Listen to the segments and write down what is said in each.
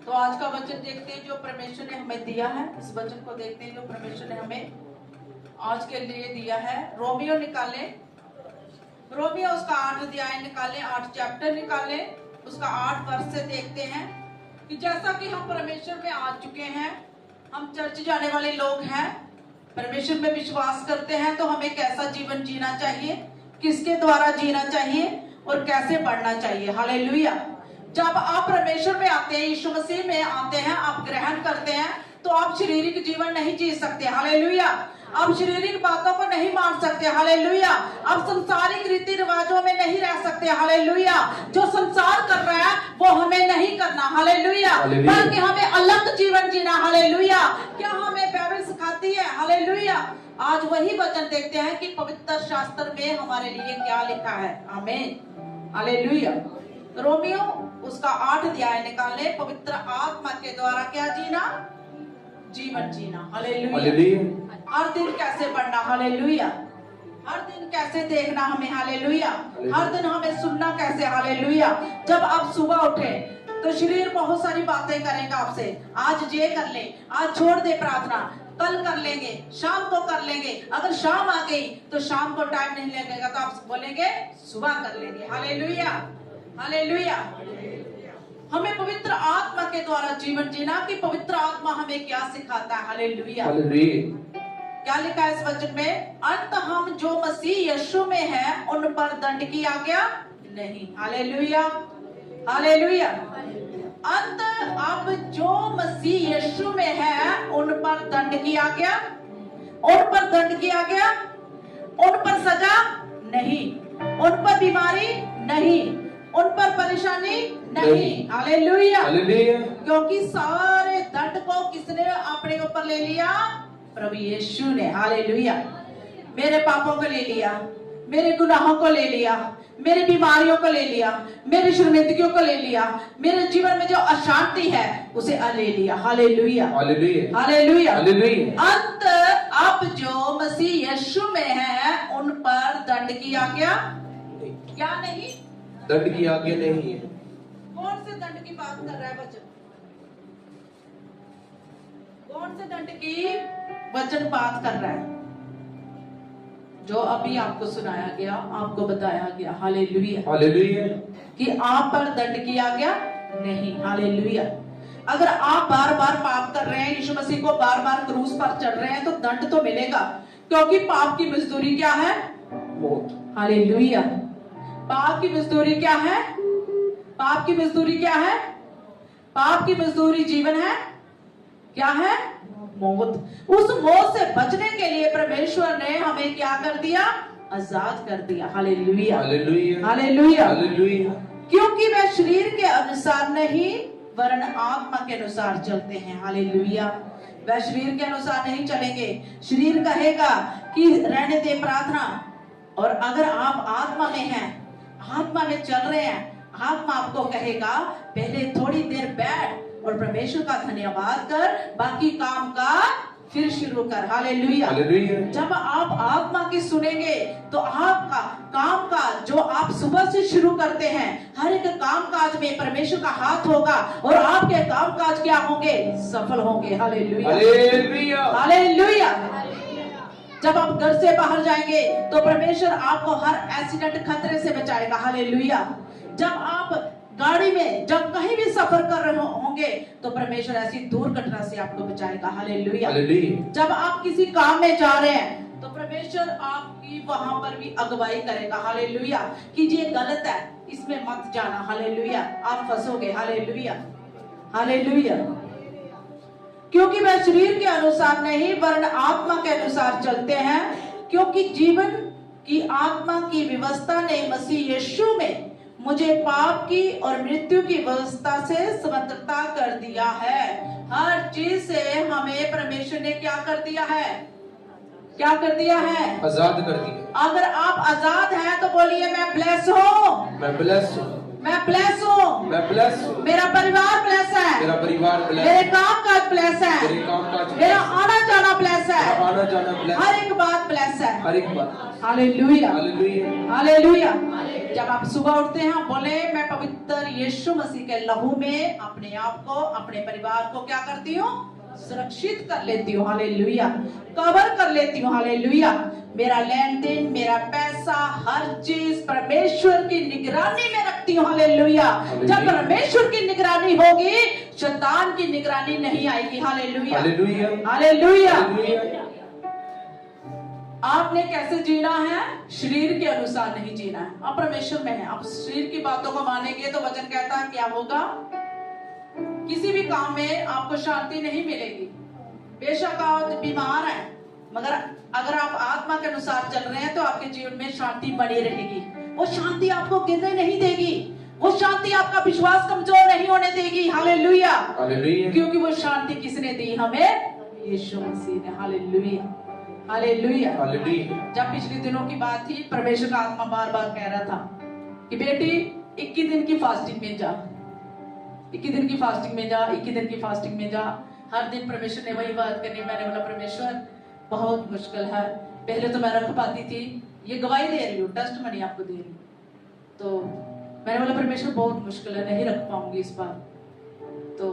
तो आज का वचन देखते हैं जो परमेश्वर ने हमें दिया है। इस वचन को देखते हैं जो परमेश्वर ने हमें आज के लिए दिया है। रोमियो निकाले, रोमियो उसका 8 अध्याय निकाले, 8 चैप्टर निकाले, उसका 8 वर्ष से देखते हैं कि जैसा कि हम परमेश्वर में आ चुके हैं, हम चर्च जाने वाले लोग हैं, परमेश्वर में विश्वास करते हैं, तो हमें कैसा जीवन जीना चाहिए, किसके द्वारा जीना चाहिए और कैसे बढ़ना चाहिए। हालेलुया। जब आप परमेश्वर में आते हैं, यीशु मसीह में आते हैं, आप ग्रहण करते हैं, तो आप शारीरिक जीवन नहीं जी सकते। हालेलुया। आप शारीरिक बातों को नहीं मान सकते। हालेलुया। आप संसारिक रीति रिवाजों में नहीं रह सकते। हालेलुया। जो संसार कर रहा है वो हमें नहीं करना। हालेलुया। बल्कि हमें अलग जीवन जीना। हालेलुया। क्या हमें बाइबल सिखाती है? हालेलुया। आज वही वचन देखते हैं कि पवित्र शास्त्र में हमारे लिए क्या लिखा है। आमीन। हालेलुया। रोमियो उसका 8 अध्याय निकाले, पवित्र आत्मा के द्वारा क्या जीना? जीवन जीना। हालेलुया। हर दिन कैसे बढ़ना? हालेलुया। हर दिन कैसे देखना हमें? हालेलुया। हर दिन हमें सुनना कैसे? हालेलुया। जब आप सुबह उठे तो शरीर बहुत सारी बातें करेगा आपसे, आज ये कर ले, आज छोड़ दे प्रार्थना, कल कर लेंगे, शाम को कर लेंगे। अगर शाम आ गई तो शाम को टाइम नहीं लगेगा तो आप बोलेंगे सुबह कर लेंगे। हालेलुया। हालेलुया। हमें पवित्र आत्मा के द्वारा जीवन जीना कि पवित्र आत्मा हमें क्या सिखाता है। हालेलुया। क्या लिखा है इस वचन में? अंत हम जो मसीह यीशु में है उन पर दंड की आज्ञा नहीं। हालेलुया। हालेलुया। अंत अब जो मसीह यीशु में है उन पर दंड की आज्ञा, उन पर दंड की आज्ञा, उन पर सजा नहीं, उन पर बीमारी नहीं, उन पर परेशानी नहीं। हालेलुया। क्योंकि सारे दंड को किसने अपने ऊपर ले लिया? प्रभु यीशु ने। हालेलुया। मेरे पापों को ले लिया, मेरे गुनाहों को ले लिया, मेरी बीमारियों को ले लिया, मेरी शर्मिंदगियों को ले लिया, मेरे जीवन में जो अशांति है उसे ले लिया। हालेलुया। हालेलुया। अंत अब जो मसीह यीशु में है उन पर दंड की आज्ञा क्या नहीं? दंड की आज्ञा नहीं है। कौन से दंड की बात कर रहा है वचन? कौन से दंड की वचन बात कर रहा है? जो अभी आपको सुनाया गया, आपको बताया गया। हालेलुया। हालेलुया। कि आप पर दंड की आज्ञा नहीं। हालेलुया। अगर आप बार बार पाप कर रहे हैं, यीशु मसीह को बार बार क्रूस पर चढ़ रहे हैं, तो दंड तो मिलेगा, क्योंकि पाप की मजदूरी क्या है? मौत। हालेलुया। पाप की मजदूरी क्या है? पाप की मजदूरी क्या है? पाप की मजदूरी जीवन है। क्या है? मौत। उस मौत से बचने के लिए परमेश्वर ने हमें क्या कर दिया? आजाद कर दिया। हालेलुया। हालेलुया। हालेलुया। हालेलुया। क्योंकि वे शरीर के अनुसार नहीं वरन आत्मा के अनुसार चलते हैं। हालेलुया। वे शरीर के अनुसार नहीं चलेंगे। शरीर कहेगा कि रहने दे प्रार्थना, और अगर आप आत्मा में हैं, आत्मा में चल रहे हैं, आत्मा आपको कहेगा पहले थोड़ी देर बैठ और परमेश्वर का धन्यवाद कर, बाकी काम का फिर शुरू कर। हालेलुया। जब आप आत्मा की सुनेंगे तो आपका काम का जो आप सुबह से शुरू करते हैं, हर एक काम काज में परमेश्वर का हाथ होगा और आपके काम काज क्या होंगे? सफल होंगे। हालेलुया। हालेलुया। जब आप घर से बाहर जाएंगे तो परमेश्वर आपको हर एक्सीडेंट खतरे से बचाएगा। हालेलुया। जब आप गाड़ी में जब कहीं भी सफर कर रहे होंगे तो परमेश्वर ऐसी दुर्घटना से आपको बचाएगा। हालेलुया। जब आप किसी काम में जा रहे हैं तो परमेश्वर आपकी वहां पर भी अगुवाई करेगा। हालेलुया। कि ये गलत है, इसमें मत जाना। हालेलुया। आप फंसोगे। हालेलुया। हालेलुया। क्योंकि वह शरीर के अनुसार नहीं वरन आत्मा के अनुसार चलते हैं, क्योंकि जीवन की आत्मा की व्यवस्था ने मसीह यीशु में मुझे पाप की और मृत्यु की व्यवस्था से स्वतंत्रता कर दिया है। हर चीज से हमें परमेश्वर ने क्या कर दिया है? क्या कर दिया है? आजाद कर दिया। अगर आप आजाद हैं तो बोलिए मैं ब्लेस हूँ। मैं ब्लेस हूँ। मैं ब्लेस हूँ। मैं ब्लेस हूँ। मेरा परिवार ब्लेस है। मेरा परिवार ब्लेस। मेरे काम काज ब्लेस है। मेरे काम काज। मेरा आना जाना ब्लेस है। आना जाना ब्लेस, हर एक बात ब्लेस है। हर एक बात। हालेलुया, हालेलुया, हालेलुया। जब आप सुबह उठते हैं बोले मैं पवित्र यीशु मसीह के लहू में अपने आप को, अपने परिवार को क्या करती हूँ? सुरक्षित कर लेती हूँ। हालेलुया, कवर कर लेती हूँ। हालेलुया, मेरा लेन देन, मेरा पैसा, हर चीज परमेश्वर की निगरानी में रखती हूँ। हालेलुया, जब परमेश्वर की निगरानी होगी शैतान की निगरानी नहीं आएगी। हालेलुया, हालेलुया, हालेलुया। हालेलुया। आपने कैसे जीना है? शरीर के अनुसार नहीं जीना है। आप परमेश्वर में है, आप शरीर की बातों को मानेंगे तो वचन कहता है क्या होगा? किसी भी काम में आपको शांति नहीं मिलेगी। बेशक आप बीमार हैं, मगर अगर आप आत्मा के अनुसार चल रहे हैं तो आपके जीवन में शांति बनी रहेगी। वो शांति आपको गिरने नहीं देगी, वो शांति आपका विश्वास कमजोर नहीं होने देगी। हालेलुया, हालेलुया। क्योंकि वो शांति किसने दी हमें? यीशु मसीह ने। हालेलुया, हालेलुया, हालेलुया। जब पिछले दिनों की बात थी, परमेश्वर का आत्मा बार बार कह रहा था कि बेटी 21 दिन की फास्टिंग में जा, 21 दिन की फास्टिंग में जा, 21 दिन की फास्टिंग में जा। हर दिन परमेश्वर ने वही बात करनी। मैंने बोला परमेश्वर बहुत मुश्किल है, पहले तो मैं रख पाती थी, ये गवाही दे रही हूँ, टेस्ट मनी आपको दे रही हूँ। तो मैंने बोला परमेश्वर बहुत मुश्किल है, नहीं रख पाऊंगी इस बार। तो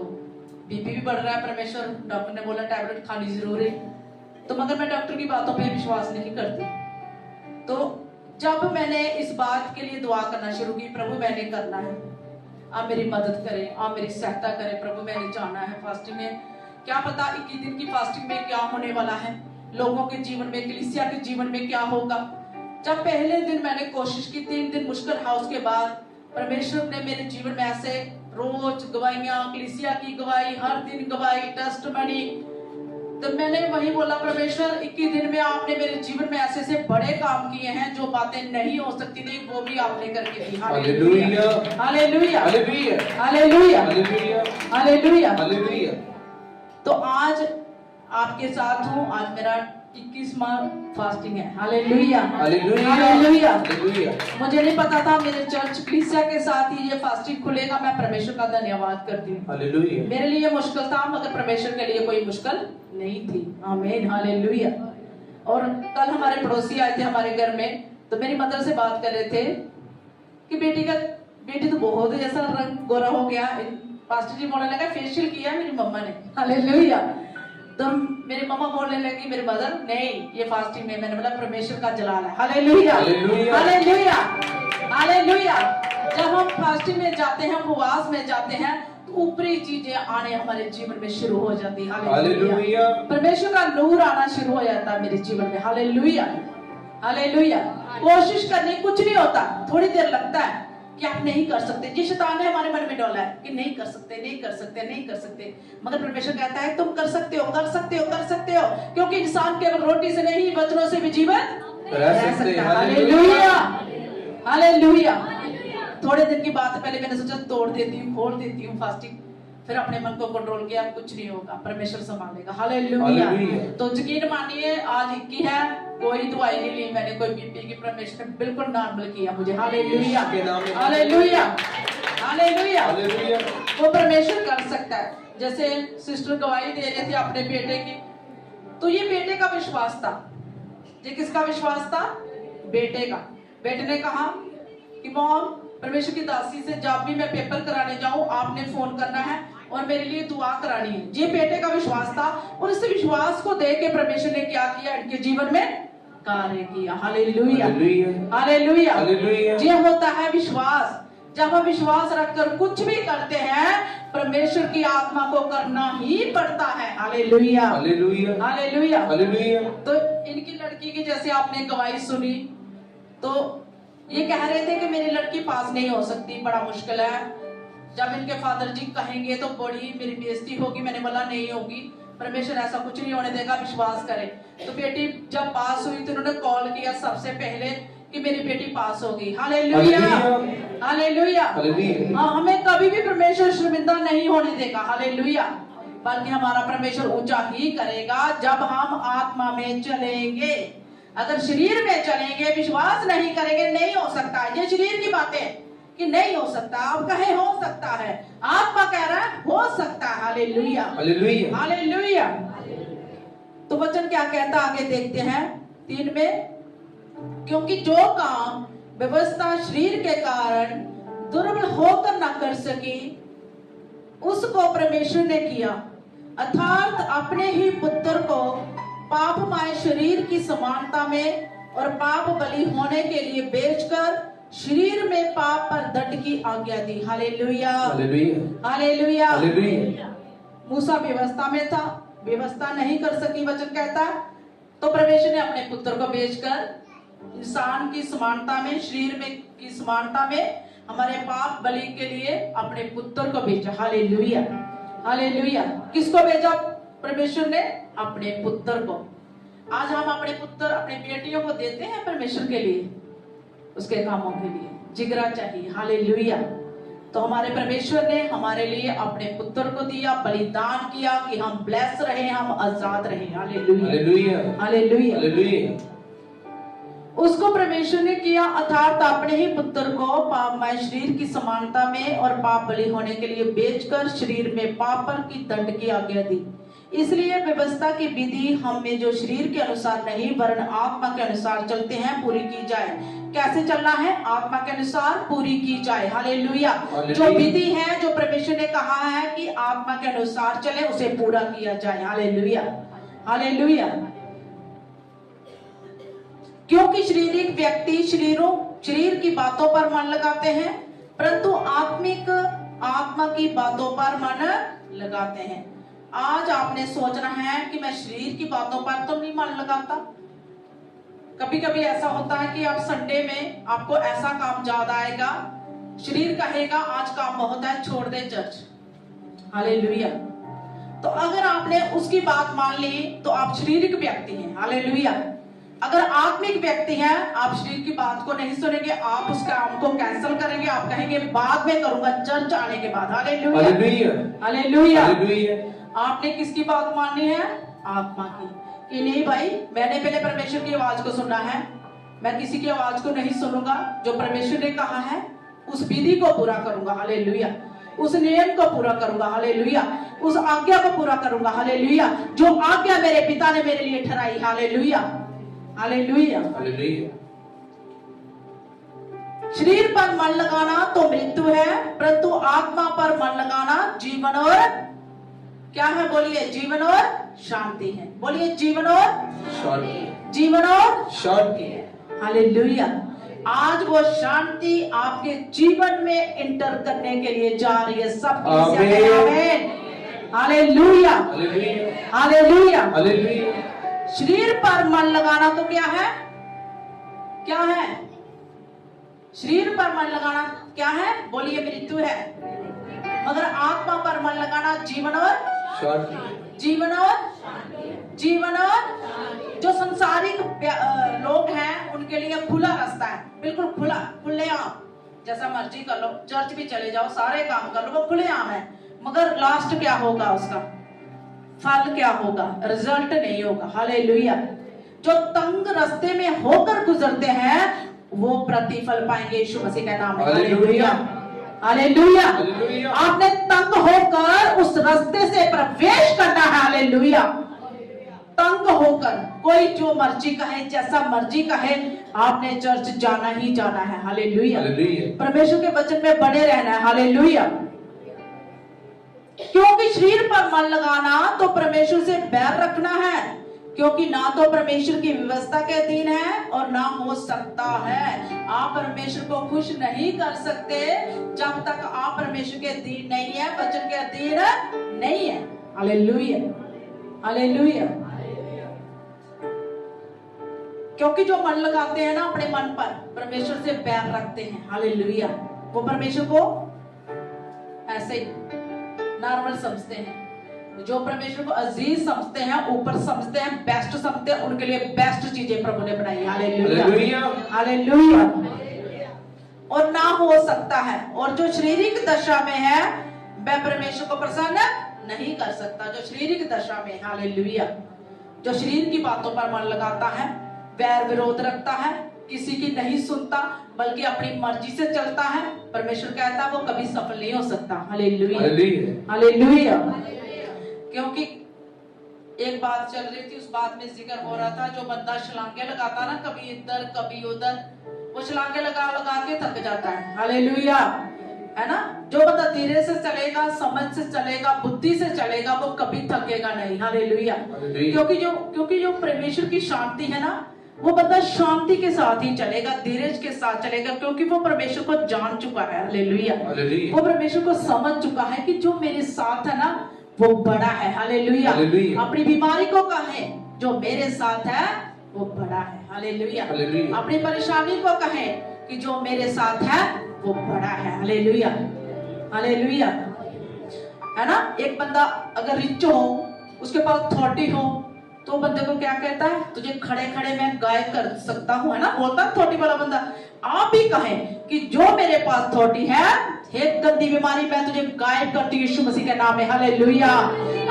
बीपी भी बढ़ रहा है, परमेश्वर डॉक्टर ने बोला टैबलेट खानी जरूर है। तो मगर मैं डॉक्टर की बातों पे विश्वास नहीं करती। तो जब मैंने इस बात के लिए दुआ करना शुरू की, प्रभु मैंने करना है, आप मेरी मदद करें, आप मेरी सहायता करें प्रभु, मैंने जाना है फास्टिंग में। क्या पता 21 दिन की फास्टिंग में क्या होने वाला है, लोगों के जीवन में, कलीसिया के जीवन में क्या होगा। जब पहले दिन मैंने कोशिश की, 3 दिन मुश्किल है, उसके बाद परमेश्वर ने मेरे जीवन में ऐसे रोज गवाहियां, कलीसिया की गवाही, हर दिन गवाही, टेस्टमनी। तो मैंने वही बोला परमेश्वर 21 दिन में आपने मेरे जीवन में ऐसे ऐसे बड़े काम किए हैं, जो बातें नहीं हो सकती थी वो भी आपने करके दी। हालेलुया, हालेलुया, हालेलुया, हालेलुया, हालेलुया, हालेलुया। हालेलुया। तो आज आपके साथ हूँ, आज मेरा 21वां फास्टिंग है। हालेलुया, हालेलुया, हालेलुया। हालेलुया। मुझे नहीं पता था मेरे चर्च कलीसिया के साथ ही ये फास्टिंग खुलेगा। मैं परमेश्वर का धन्यवाद करती हूँ। हालेलुया। मेरे लिए मुश्किल था, मगर परमेश्वर के लिए कोई मुश्किल नहीं थी। आमीन, हालेलुया। और कल हमारे पड़ोसी आए थे हमारे घर में, तो मेरी मदर से बात कर रहे थे कि बेटी तो बहुत जैसा रंग गोरा हो गया। पास्टर जी बोलने लगा फेशियल किया मेरी मम्मा ने। हालेलुया। तो मेरी मम्मा बोलने लगी, मेरी मदर, नहीं ये फास्टिंग में। मैंने बोला परमेश्वर का जलाल है। हालेलुया, हालेलुया, हालेलुया, हालेलुया। जब हम फास्टिंग में जाते हैं, उपवास में जाते हैं, तो ऊपरी चीजें आने हमारे जीवन में शुरू हो जाती है। हालेलुया। परमेश्वर का नूर आना शुरू हो जाता है मेरे जीवन में। Hallelujah, hallelujah. कोशिश करनी कुछ नहीं होता, थोड़ी देर लगता है कि आप नहीं कर सकते। ये शैतान ने हमारे मन में डाला है कि नहीं कर सकते, नहीं कर सकते, नहीं कर सकते। मगर परमेश्वर कहता है तुम कर सकते हो, कर सकते हो, कर सकते हो, क्योंकि इंसान केवल रोटी से नहीं वचनों से भी जीवन रह सकता है। हालेलुया, हालेलुया। थोड़े दिन की बात है, पहले मैंने सोचा तोड़ देती हूँ, खोल देती हूँ फास्टिंग, फिर अपने मन को कंट्रोल किया, कुछ नहीं होगा, परमेश्वर संभालेगा। हालेलुया। तो यकीन मानिए आज 21 है, कोई दवाई नहीं ली मैंने, कोई बीपी की, परमेश्वर ने बिल्कुल नॉर्मल किया मुझे। हालेलुया, हालेलुया, हालेलुया। वो परमेश्वर कर सकता है। जैसे सिस्टर गवाही दे रही थी अपने बेटे की, तो ये बेटे का विश्वास था। ये किसका विश्वास था? बेटे का। बेटे ने कहा कि मॉम, परमेश्वर की दासी से जब भी मैं पेपर कराने जाऊं आपने फोन करना है और मेरे लिए दुआ करानी है। ये बेटे का विश्वास था, और इस विश्वास को देख के परमेश्वर ने क्या किया, इनके जीवन में कार्य किया। हालेलुया, हालेलुया, हालेलुया। ये होता है विश्वास। जब हम विश्वास रखकर कुछ भी करते हैं, परमेश्वर की आत्मा को करना ही पड़ता है। हालेलुया, हालेलुया, हालेलुया, हालेलुया। तो इनकी लड़की की जैसे आपने गवाही सुनी, तो ये कह रहे थे कि मेरी लड़की पास नहीं हो सकती, बड़ा मुश्किल है। जब इनके फादर जी कहेंगे तो बड़ी मेरी बेइज्जती होगी। मैंने बोला नहीं होगी, परमेश्वर ऐसा कुछ नहीं होने देगा, विश्वास करें। तो बेटी जब पास हुई तो उन्होंने कॉल किया सबसे पहले कि मेरी बेटी पास हो गई। Hallelujah, hallelujah. हाँ, हमें कभी भी परमेश्वर शर्मिंदा नहीं होने देगा। हालेलुया। बल्कि हमारा परमेश्वर ऊंचा ही करेगा जब हम आत्मा में चलेंगे। अगर शरीर में चलेंगे, विश्वास नहीं करेंगे, नहीं हो सकता। ये शरीर की बातें कि नहीं हो सकता, आप कहे हो सकता है, आत्मा कह रहा है हो सकता है। हालेलुया, हालेलुया, हालेलुया। तो वचन क्या कहता आगे देखते हैं 3 में, क्योंकि जो काम व्यवस्था शरीर के कारण दुर्बल होकर न कर सकी उसको परमेश्वर ने किया, अर्थात अपने ही पुत्र को पापमय शरीर की समानता में और पाप बलि होने के लिए बेचकर शरीर में पाप पर दंड की आज्ञा दी। हालेलुया, हालेलुया, हालेलुया। हालेलुया। मूसा व्यवस्था में था, व्यवस्था नहीं कर सकी वचन कहता है, तो परमेश्वर ने अपने पुत्र को बेचकर इंसान की समानता में, शरीर में की समानता में हमारे पाप बलि के लिए अपने पुत्र को भेजा। Hallelujah, hallelujah. किसको भेजा परमेश्वर ने? अपने पुत्र को। आज हम अपने पुत्र, अपने बेटियों को देते हैं परमेश्वर के लिए, उसके कामों के लिए जिगरा चाहिए। हालेलुया। तो हमारे परमेश्वर ने हमारे लिए अपने पुत्र को दिया, बलिदान किया कि हम ब्लेस रहे, हम आजाद रहे। हालेलुया, हालेलुया, हालेलुया, हालेलुया। उसको परमेश्वर ने किया, अर्थात अपने ही पुत्र को पापमय शरीर की समानता में और पाप बलि होने के लिए बेचकर शरीर में पाप पर की दंड की आज्ञा दी। इसलिए व्यवस्था की विधि हम में जो शरीर के अनुसार नहीं वरन आत्मा के अनुसार चलते हैं पूरी की जाए। कैसे चलना है? आत्मा के अनुसार पूरी की जाए। हालेलुया। जो विधि है, जो परमेश्वर ने कहा है कि आत्मा के अनुसार चले, उसे पूरा किया जाए। हालेलुया, हालेलुया। क्योंकि शारीरिक व्यक्ति शरीर की बातों पर मन लगाते हैं, परंतु आत्मा की बातों पर मन लगाते हैं। आज आपने सोचना है कि मैं शरीर की बातों पर तो नहीं मन लगाता। कभी कभी ऐसा होता है कि आप संडे में आपको ऐसा काम याद आएगा, शरीर कहेगा आज काम बहुत है, छोड़ दे चर्च। हालेलुया। तो अगर आपने उसकी बात मान ली तो आप शारीरिक व्यक्ति हैं। हालेलुया। अगर आत्मिक व्यक्ति हैं, आप शरीर की बात को नहीं सुनेंगे, आप उस काम को कैंसिल करेंगे, आप कहेंगे बाद में करूंगा चर्च आने के बाद। हालेलुया, हालेलुया, हालेलुया। आपने किसकी बात माननी है? आत्मा की। कि नहीं भाई, मैंने पहले परमेश्वर की आवाज को सुनना है, मैं किसी की आवाज को नहीं सुनूंगा। जो परमेश्वर ने कहा है उस विधि को पूरा करूंगा। हालेलुया। उस नियम को पूरा करूंगा। हालेलुया। उस आज्ञा को पूरा करूंगा। हालेलुया। जो आज्ञा मेरे पिता ने मेरे लिए ठहराई। हालेलुया, हालेलुया, हालेलुया। शरीर पर मन लगाना तो मृत्यु है, परंतु आत्मा पर मन लगाना जीवन और क्या है? बोलिए, जीवन और शांति है। बोलिए, जीवन और शांति, जीवन और शांति। हालेलुया। आज वो शांति आपके जीवन में इंटर करने के लिए जा रही है। सब आमीन, हालेलुया, हालेलुया, हालेलुया। शरीर पर मन लगाना तो क्या है? क्या है? शरीर पर मन लगाना क्या है? बोलिए, मृत्यु है। मगर आत्मा पर मन लगाना जीवन और जीवन और जीवन और जो संसारिक लोग हैं उनके लिए खुला रास्ता है, बिल्कुल खुला, खुलेआम, जैसा मर्जी कर लो, चर्च भी चले जाओ, सारे काम कर लो, वो खुलेआम है। मगर लास्ट क्या होगा? उसका फल क्या होगा? रिजल्ट नहीं होगा। हालेलुया। जो तंग रास्ते में होकर गुजरते हैं वो प्रतिफल पाएंगे यीशु मसीह का नाम है। हालेलुया, हालेलुया। आपने तंग होकर उस रास्ते से प्रवेश करना है। हालेलुया। तंग होकर, कोई जो मर्जी कहे, जैसा मर्जी कहे, आपने चर्च जाना ही जाना है। हालेलुया। परमेश्वर के वचन में बने रहना है। हालेलुया। क्योंकि शरीर पर मन लगाना तो परमेश्वर से बैर रखना है, क्योंकि ना तो परमेश्वर की व्यवस्था के अधीन है और ना हो सकता है। आप परमेश्वर को खुश नहीं कर सकते जब तक आप परमेश्वर के अधीन नहीं है, वचन के अधीन नहीं है। हालेलुया, हालेलुया। क्योंकि जो मन लगाते हैं ना अपने मन पर, परमेश्वर से बैर रखते हैं। हालेलुया। वो परमेश्वर को ऐसे ही नॉर्मल समझते हैं। जो परमेश्वर को अजीज समझते हैं, ऊपर समझते हैं, बेस्ट समझते हैं, उनके लिए बेस्ट चीजें प्रभु ने बनाई। Hallelujah, hallelujah. और ना हो सकता है। और जो शारीरिक दशा में है वह परमेश्वर को प्रसन्न नहीं कर सकता। जो शारीरिक दशा में, हालेलुया, जो शरीर की बातों पर मन लगाता है, वैर विरोध रखता है, किसी की नहीं सुनता बल्कि अपनी मर्जी से चलता है, परमेश्वर कहता है वो कभी सफल नहीं हो सकता। हालेलुया, हालेलुया। क्योंकि एक बात चल रही थी, उस बात में जिक्र हो रहा था, जो बंदा छलांगे लगाता ना, कभी इधर कभी उधर, वो छलांगे लगा लगा के थक जाता है। हालेलुया, है ना। जो बंदा धीरे से चलेगा, समझ से चलेगा, बुद्धि से चलेगा, वो कभी थकेगा नहीं। हालेलुया। क्योंकि जो परमेश्वर की शांति है ना, वो बंदा शांति के साथ ही चलेगा, धीरज के साथ चलेगा, क्योंकि वो परमेश्वर को जान चुका है। हालेलुया। वो परमेश्वर को समझ चुका है कि जो मेरे साथ है ना, वो बड़ा है। हालेलुया। अपनी बीमारी को कहे, जो मेरे साथ है वो बड़ा है। हालेलुया। अपनी परेशानी को कहे कि जो मेरे साथ है वो बड़ा है। हालेलुया। हालेलुया, है ना। एक बंदा अगर रिच हो, उसके पास अथॉरिटी हो, तो बंदे को क्या कहता है, तुझे खड़े खड़े मैं गायब कर सकता हूं, है ना, बोलता है अथॉरिटी वाला बंदा। आप भी कहें कि जो मेरे पास अथॉरिटी है, एक गंदी बीमारी मैं तुझे गायब करती हूं यीशु मसीह के नाम में। हालेलुया।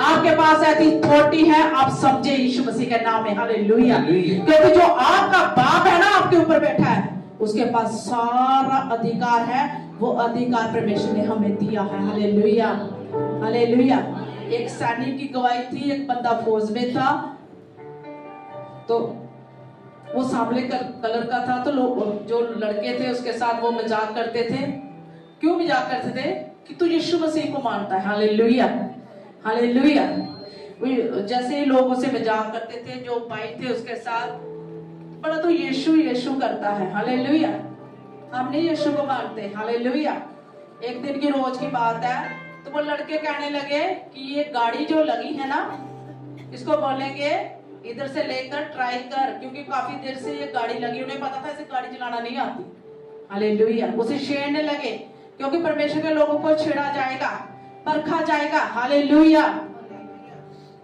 आपके पास ऐसी अथॉरिटी है, आप समझे यीशु मसीह के नाम में। हालेलुया। क्योंकि जो आपका बाप है ना, आपके ऊपर बैठा है, उसके पास सारा अधिकार है। वो अधिकार परमेश्वर ने हमें दिया है। हालेलुया। हालेलुया। एक सैनिक की गवाही थी, एक बंदा फौज में था, तो वो सांवले कलर का था, तो लोग जो लड़के थे उसके साथ वो मजाक करते थे। क्यों मजाक करते थे? कि तू यीशु मसीह को मानता है। हालेलुया। हालेलुया। जैसे ही लोग उसे मजाक करते थे, जो भाई थे उसके साथ, बड़ा तो यीशु यीशु करता है। हालेलुया। हम नहीं यीशु को मानते। हालेलुया। एक दिन की रोज की बात है, तो वो लड़के कहने लगे कि ये गाड़ी जो लगी है ना, इसको बोलेंगे इधर से लेकर ट्राई कर, क्योंकि काफी देर से ये गाड़ी लगी, उन्हें पता था इसे गाड़ी चलाना नहीं आती। हालेलुया। उसे छेड़ने लगे, क्योंकि परमेश्वर के लोगों को छेड़ा जाएगा, परखा जाएगा। हालेलुया।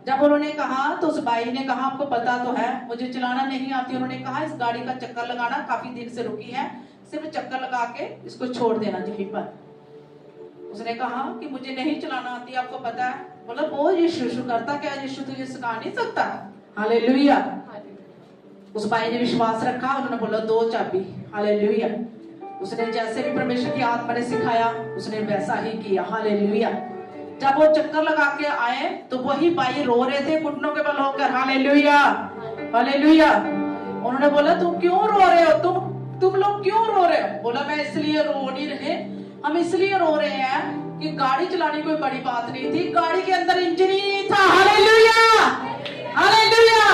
जब उन्होंने कहा, तो उस भाई ने कहा, आपको पता तो है मुझे चलाना नहीं आती। उन्होंने कहा, इस गाड़ी का चक्कर लगाना, काफी देर से रुकी है, सिर्फ चक्कर लगा के इसको छोड़ देना यहीं पर। उसने कहा कि मुझे नहीं चलाना आती, आपको पता है। बोला, वो यीशु करता क्या, यीशु तुझे सिखा नहीं सकता। हालेलुया। उस भाई ने विश्वास रखा, उन्होंने बोला दो चाबी। हालेलुया। उसने जैसे भी परमेश्वर की आत्मा ने सिखाया, उसने वैसा ही किया। हालेलुया। जब वो चक्कर लगा के आए, तो वही भाई रो रहे थे घुटनों के बल होकर। हालेलुया। हालेलुया। उन्होंने बोला, तुम क्यों रो रहे हो, तुम लोग क्यों रो रहे हो? बोला, मैं इसलिए रो नहीं रहे, हम इसलिए रो रहे हैं कि गाड़ी चलानी कोई बड़ी बात नहीं थी, गाड़ी के अंदर इंजन ही नहीं था। हालेलुया। हालेलुया।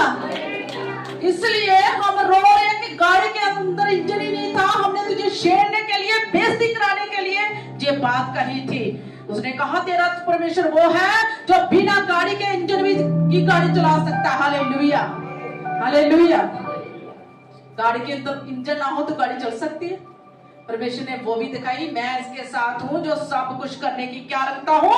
इसलिए हम रो रहे हैं कि गाड़ी के अंदर इंजन ही नहीं था, हमने तुझे छेड़ने के लिए, बेइज्जती कराने के लिए ये बात कही थी। उसने कहा, तेरा परमेश्वर वो है जो बिना गाड़ी के इंजन भी की गाड़ी चला सकता है। हालेलुया। हालेलुया। गाड़ी के अंदर इंजन ना हो तो गाड़ी चल सकती है। परमेश्वर ने वो भी दिखाई, मैं इसके साथ हूं जो सब कुछ करने की क्या रखता हूं।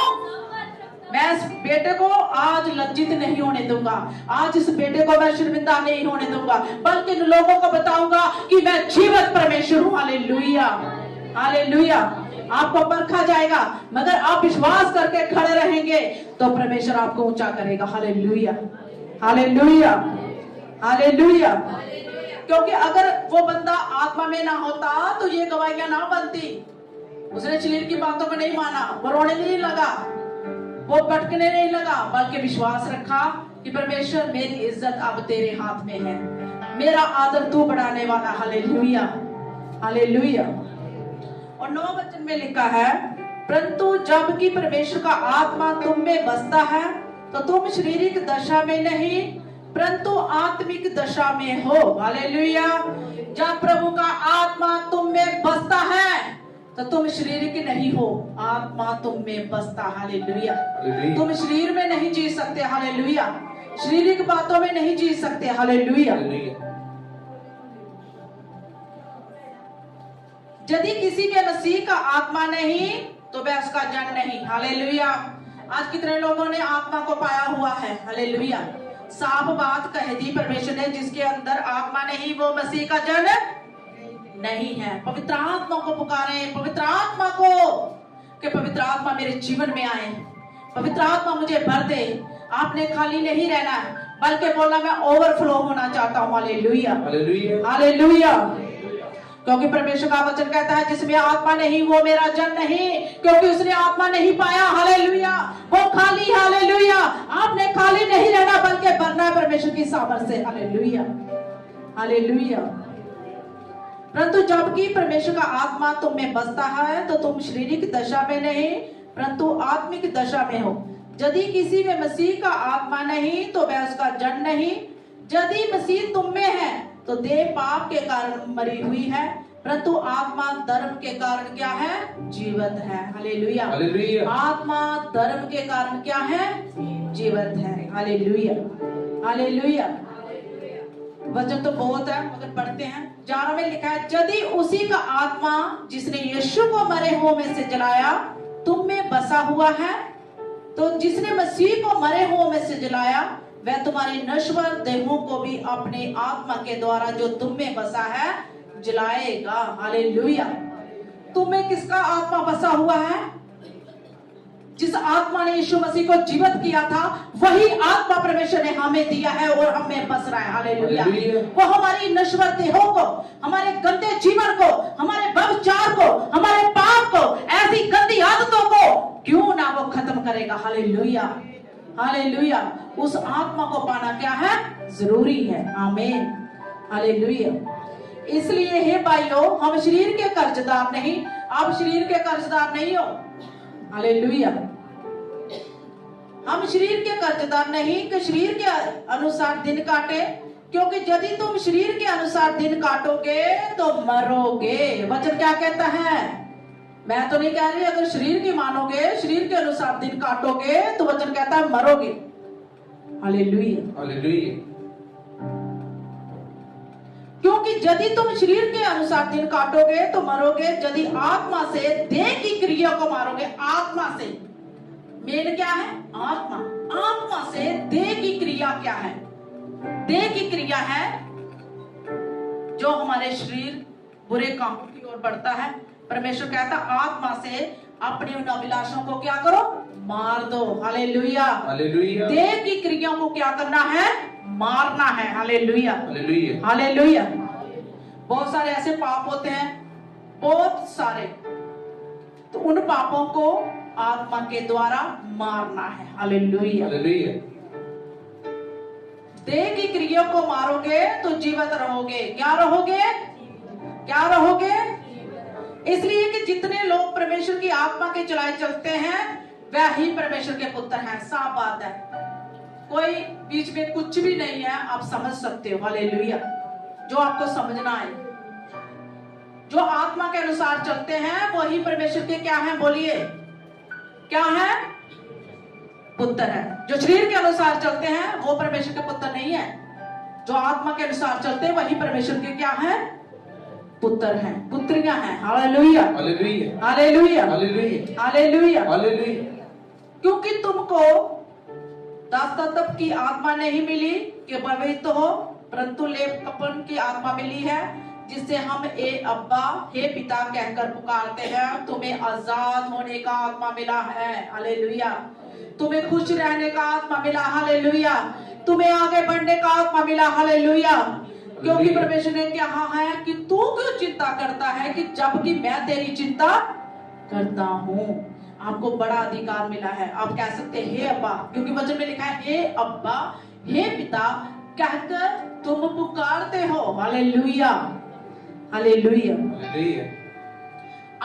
मैं इस बेटे को आज लज्जित नहीं होने दूंगा, आज इस बेटे को मैं शर्मिंदा नहीं होने दूंगा, बल्कि लोगों को बताऊंगा कि मैं जीवित परमेश्वर हूं। हालेलुया। हालेलुया। आपको परखा जाएगा, मगर आप विश्वास करके खड़े रहेंगे तो परमेश्वर आपको ऊंचा करेगा। हालेलुया। हालेलुया। हालेलुया। क्योंकि अगर वो बंदा आत्मा में ना होता तो ये गवाहियां ना बनती। उसने शरीर की बातों को नहीं माना, वो रोने नहीं लगा, वो भटकने नहीं लगा, बल्कि विश्वास रखा कि परमेश्वर मेरी इज्जत अब तेरे हाथ में है, मेरा आदर तू बढ़ाने वाला। हालेलुया। हालेलुया। और 9 वचन में लिखा है, परंतु जबकि परमेश्वर का आत्मा तुम में बसता है, तो तुम शारीरिक दशा में नहीं परंतु आत्मिक दशा में हो। हालेलुया। जब प्रभु का आत्मा तुम में बसता है तो तुम शारीरिक नहीं हो, आत्मा तुम में बसता। हालेलुया। तुम शरीर में नहीं जी सकते। हालेलुया। शारीरिक बातों में नहीं जी सकते। हालेलुया। यदि किसी में मसीह का आत्मा नहीं तो वह उसका जन नहीं। हालेलुया। आज कितने लोगों ने आत्मा को पाया हुआ है। हालेलुया। साफ बात कह दी परमेश्वर ने, जिसके अंदर आत्मा नहीं वो मसीह का जन नहीं है। पवित्र आत्मा को पुकारे, पवित्र आत्मा को, कि पवित्र आत्मा मेरे जीवन में आए, पवित्र आत्मा मुझे भर दे। आपने खाली नहीं रहना, बल्कि बोला मैं ओवरफ्लो होना चाहता हूँ। हालेलुया। हालेलुया। क्योंकि परमेश्वर का वचन कहता है, जिसमें आत्मा नहीं वो मेरा जन नहीं, क्योंकि उसने आत्मा नहीं पाया। हालेलुया। वो खाली। हालेलुया। आपने खाली नहीं रहना, बल्कि भरना है परमेश्वर की सामर्थ से। Hallelujah, hallelujah. परंतु जबकि परमेश्वर का आत्मा तुम में बसता है तो तुम शारीरिक दशा में नहीं परंतु आत्मिक दशा में हो। यदि किसी में मसीह का आत्मा नहीं तो वह उसका जन नहीं। यदि मसीह तुम में है तो देह पाप के कारण मरी हुई है परंतु आत्मा धर्म के कारण क्या है? जीवित है। हालेलुया, हालेलुया। आत्मा धर्म के कारण क्या है? जीवित है। हालेलुया, हालेलुया। वचन तो बहुत है मगर पढ़ते हैं। 11 में लिखा है, यदि उसी का आत्मा जिसने यीशु को मरे हुओं में से जलाया तुम में बसा हुआ है तो जिसने मसीह को मरे हुओं में से जलाया वह तुम्हारे नश्वर देहों को भी अपने आत्मा के द्वारा जो तुम में बसा है जलाएगा। हालेलुया। तुम्हें किसका आत्मा बसा हुआ है? जिस आत्मा ने यीशु मसीह को जीवित किया था वही आत्मा परमेश्वर ने हमें दिया है और हमें बस रहा है। हालेलुया। वो हमारी नश्वर देहों को, हमारे गंदे जीवन को, हमारे व्यभिचार को, हमारे पाप को, ऐसी गंदी आदतों को क्यों ना वो खत्म करेगा। Hallelujah, hallelujah. उस आत्मा को पाना क्या है? जरूरी है। आमीन, हालेलुया। इसलिए हे भाइयों, हम शरीर के कर्जदार नहीं, आप शरीर के कर्जदार नहीं हो। हालेलुया। हम शरीर के कर्जदार नहीं कि शरीर के अनुसार दिन काटे, क्योंकि यदि तुम शरीर के अनुसार दिन काटोगे तो मरोगे। वचन क्या कहता है? मैं तो नहीं कह रही, अगर शरीर की मानोगे, शरीर के अनुसार दिन काटोगे तो वचन कहता है मरोगे। हालेलुया, हालेलुया। क्योंकि यदि तुम शरीर के अनुसार दिन काटोगे तो मरोगे, यदि आत्मा से देह की क्रिया को मारोगे। आत्मा से मेन क्या है? आत्मा। आत्मा से देह की क्रिया क्या है? देह की क्रिया है जो हमारे शरीर बुरे कामों की ओर बढ़ता है। परमेश्वर कहता आत्मा से अपनी उन अभिलाषों को क्या करो? मार दो। Hallelujah, hallelujah. देह की क्रियाओं को क्या करना है? मारना है। हालेलुया, हालेलुया। हालेलुया। बहुत सारे ऐसे पाप होते हैं, बहुत सारे, तो उन पापों को आत्मा के द्वारा मारना है। हालेलुया, हालेलुया। देह की क्रियाओं को मारोगे तो जीवित रहोगे। क्या रहोगे? क्या रहोगे? इसलिए कि जितने लोग परमेश्वर की आत्मा के चलाए चलते हैं वह ही परमेश्वर के पुत्र हैं। साफ बात है, कोई बीच में कुछ भी नहीं है। आप समझ सकते हो। हालेलुया। जो आपको समझना है, जो आत्मा के अनुसार चलते हैं वही परमेश्वर के क्या हैं? बोलिए, क्या है? पुत्र है। जो शरीर के अनुसार चलते हैं वो परमेश्वर के पुत्र नहीं है। जो आत्मा के अनुसार चलते हैं वही परमेश्वर के क्या है? पुत्र हैं, पुत्रियां हैं। हालेलुया, हालेलुया। हालेलुया, हालेलुया। हालेलुया। हालेलुया। क्योंकि तुमको दासत्व की आत्मा नहीं मिली कि पवित्र हो, परंतु लेपकपन की आत्मा मिली है जिससे हम ए अब्बा, हे पिता कहकर पुकारते हैं। तुम्हें आजाद होने का आत्मा मिला है। हालेलुया। तुम्हें खुश रहने का आत्मा मिला। हालेलुया। तुम्हें आगे बढ़ने का आत्मा मिला। हालेलुया। क्योंकि परमेश्वर ने कहा है कि तू क्यों चिंता करता है कि जबकि मैं तेरी चिंता करता हूँ। आपको बड़ा अधिकार मिला है। आप कह सकते हैं हे अब्बा, क्योंकि वचन में लिखा है हे अब्बा, हे पिता कहकर तुम पुकारते हो। हालेलुया, हालेलुया। हालेलुया।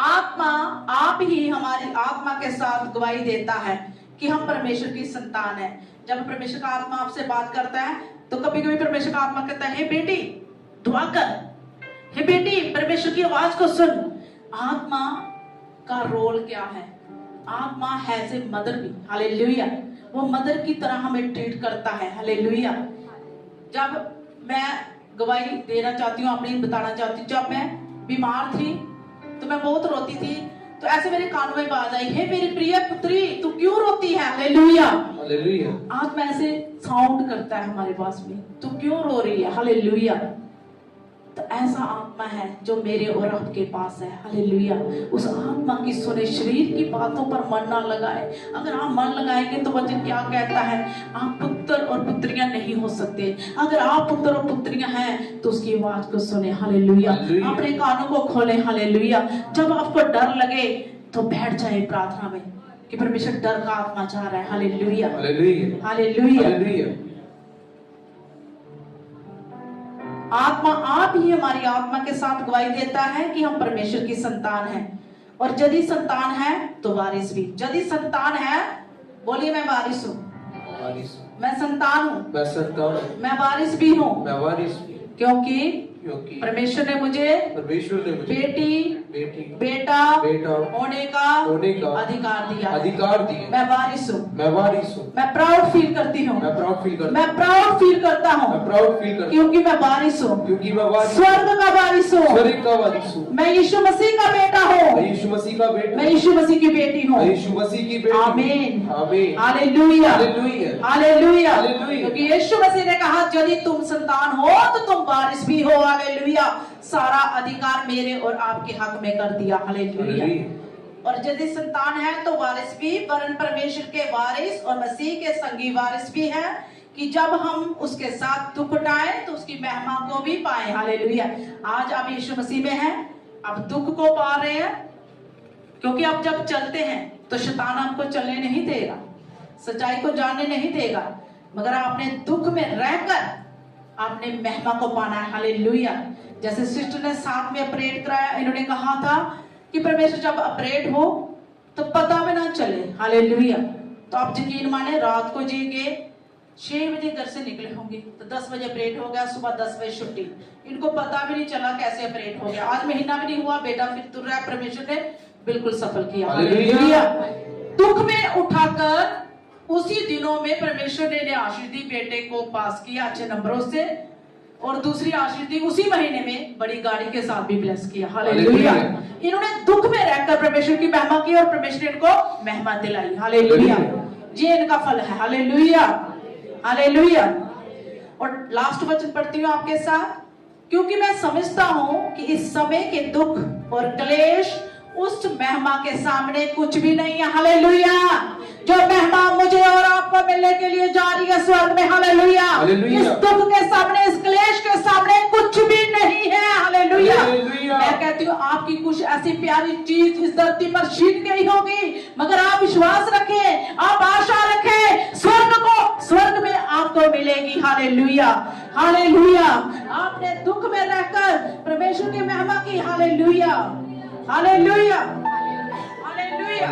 आत्मा आप ही हमारी आत्मा के साथ गवाही देता है कि हम परमेश्वर की संतान है। जब परमेश्वर का आत्मा आपसे बात करता है तो कभी कभी परमेश्वर का आत्मा कहता है हे बेटी दुआ कर, हे बेटी परमेश्वर की आवाज को सुन। आत्मा का रोल क्या है? आत्मा है से मदर भी। हालेलुया। वो मदर की तरह हमें ट्रीट करता है। हालेलुया। जब मैं गवाही देना चाहती हूँ, अपनी बताना चाहती हूँ, जब मैं बीमार थी तो मैं बहुत रोती थी, तो ऐसे मेरे कान में आवाज आई, हे मेरी प्रिय पुत्री तू क्यों रोती है? हालेलुया, हालेलुया। आत्मा ऐसे साउंड करता है हमारे पास में, तू क्यों रो रही है? हालेलुया। तो ऐसा आत्मा है जो मेरे और आपके पास है। हालेलुया। उस आत्मा की सुने, शरीर की बातों पर मन ना लगाए। अगर आप मन लगाएंगे तो वचन क्या कहता है? आप पुत्र और पुत्रियां नहीं हो सकते। अगर आप पुत्र और पुत्रियां हैं तो उसकी आवाज को सुने। हालेलुया। अपने कानों को खोले। हालेलुया। जब आपको डर लगे तो बैठ जाए प्रार्थना में कि परमेश्वर डर का आत्मा चाह रहा है। हालेलुया, हालेलुया। हालेलुया। हालेलुया। आत्मा आप ही हमारी आत्मा के साथ गवाही देता है कि हम परमेश्वर की संतान हैं। और यदि संतान है तो वारिस भी। यदि संतान है, बोलिए मैं वारिस हूँ, वारिस। मैं संतान हूँ, मैं संतान हूँ, मैं वारिस भी हूँ, मैं वारिस भी। क्योंकि परमेश्वर ने मुझे बेटी बेटा होने का अधिकार दिया। मैं वारिस हूँ, मैं वारिस हूँ। मैं प्राउड फील करती हूँ, मैं प्राउड फील करता हूँ, मैं प्राउड फील करता हूँ, मैं प्राउड फील करता हूँ, क्योंकि मैं वारिस हूँ, क्योंकि मैं वारिस, स्वर्ग का वारिस हूँ, स्वर्ग का वारिस हूँ। मैं यीशु मसीह का बेटा हूँ, मैं यीशु मसीह का बेटा, मैं यीशु मसीह की बेटी हूँ, मैं यीशु मसीह की बेटी। आमीन, आमीन, हालेलुया, हालेलुया, हालेलुया। हालेलुया। क्योंकि यीशु मसीह ने कहा यदि तुम संतान हो तो तुम वारिस भी हो। हालेलुया। सारा अधिकार मेरे और आपके हक में कर दिया। हालेलुया। और यदि संतान है तो वारिस भी, वरन परमेश्वर के वारिस और मसीह के संगी वारिस भी है, कि जब हम उसके साथ दुख उठाएं तो उसकी महिमा को भी पाएं। हालेलुया। आज आप यीशु मसीह में हैं, आप दुख को पा रहे हैं, क्योंकि आप जब चलते हैं तो शैतान आपको चलने नहीं देगा, सच्चाई को जानने नहीं देगा, मगर आपने दुख में रहकर आपने महिमा को पाना है। हालेलुया। जैसे सिस्टर ने साथ में ऑपरेट कराया, इन्होंने कहा था कि परमेश्वर जब ऑपरेट हो तो पता भी ना चले। हालेलुया। तो आप यकीन माने रात को जी के 6 बजे घर से निकले होंगे तो 10 बजे ऑपरेट हो गया, सुबह 10 बजे छुट्टी। इनको पता भी नहीं चला कैसे ऑपरेट हो गया। आज महीना भी नहीं हुआ, बेटा फिर तुर रहा है। परमेश्वर ने बिल्कुल सफल किया। हालेलुया। दुख में उठाकर उसी दिनों में परमेश्वर ने आशीष दी, बेटे को पास किया अच्छे नंबरों से, और दूसरी आशीष दी उसी महीने में बड़ी गाड़ी के साथ भी ब्लेस किया। हालेलुया। इन्होंने दुख में रहकर परमेश्वर की महिमा की और परमेश्वर ने इनको महिमा दिलाई। हालेलुया। ये इनका फल है। हालेलुया, हालेलुया। और लास्ट वचन पढ़ती हूँ आपके साथ, क्योंकि मैं समझता हूँ कि इस समय के दुख और क्लेश उस महिमा के सामने कुछ भी नहीं है। हालेलुया। जो महिमा मुझे और आपको मिलने के लिए जा रही है स्वर्ग में। हालेलुया। इस दुख के सामने, इस क्लेश के सामने कुछ भी नहीं है। हालेलुया। मैं कहती हूँ आपकी कुछ ऐसी प्यारी चीज इस धरती पर छीन गई होगी, मगर आप विश्वास रखें, आप आशा रखें, स्वर्ग में आपको मिलेगी। Hallelujah, hallelujah. आपने दुख में रहकर परमेश्वर की महिमा की। हालेलुया, हालेलुया, हालेलुया।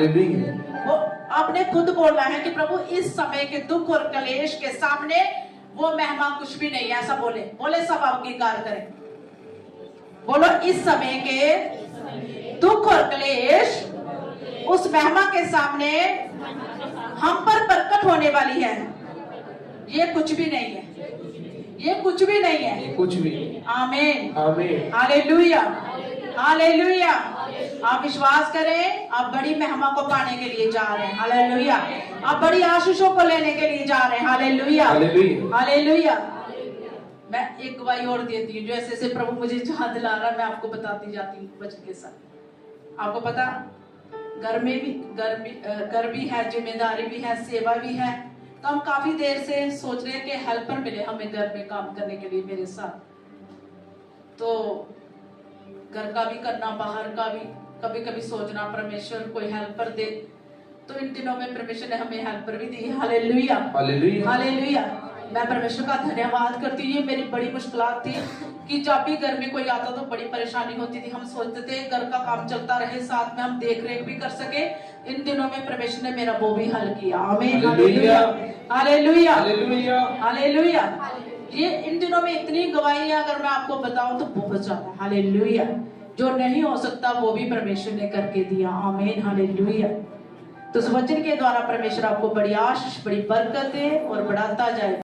वो आपने खुद बोलना है कि प्रभु इस समय के दुख और कलेश के सामने वो महिमा कुछ भी नहीं है। ऐसा बोले सब अंगीकार करें। बोलो, इस समय के दुख और क्लेश उस महिमा के सामने हम पर प्रकट होने वाली है। ये कुछ भी नहीं है, ये कुछ भी नहीं है, ये कुछ भी। आमीन, आमीन, हालेलुया, हालेलुया। आप विश्वास करें, आप बड़ी महिमा को पाने के लिए जा रहे हैं। हालेलुया। आप बड़ी आशीषों को लेने के लिए जा रहे हैं। Hallelujah, hallelujah. मैं एक गवाही और देती हूँ, जो ऐसे ऐसे प्रभु मुझे जहां दिला रहा है मैं आपको बताती जाती हूँ वचन के साथ। आपको पता, घर भी है, जिम्मेदारी भी है, सेवा भी है। तो हम काफी देर से सोच रहे हैं कि हेल्पर मिले हमें घर में काम करने के लिए मेरे साथ। तो घर का भी करना, बाहर का भी, कभी कभी सोचना परमेश्वर कोई हेल्पर दे। तो इन दिनों में परमेश्वर ने हमें हेल्पर भी दी। हालेलुया, हालेलुया, हालेलुया। मैं परमेश्वर का धन्यवाद करती हूँ। ये मेरी बड़ी मुश्किलात थी कि जब भी घर में कोई आता तो बड़ी परेशानी होती थी। हम सोचते थे घर का काम चलता रहे, साथ में हम देख रेख भी कर सके। इन दिनों में परमेश्वर ने मेरा वो भी हल किया। आमीन, हालेलुया, हालेलुया, हालेलुया, हालेलुया। ये इन दिनों में इतनी गवाही है, अगर मैं आपको बताऊं तो बहुत ज्यादा। हालेलुया। जो नहीं हो सकता वो भी परमेश्वर ने करके दिया। आमीन, हालेलुया। तो इस वचन के द्वारा परमेश्वर आपको बड़ी आशीष, बड़ी बरकत दे और बढ़ाता जाए।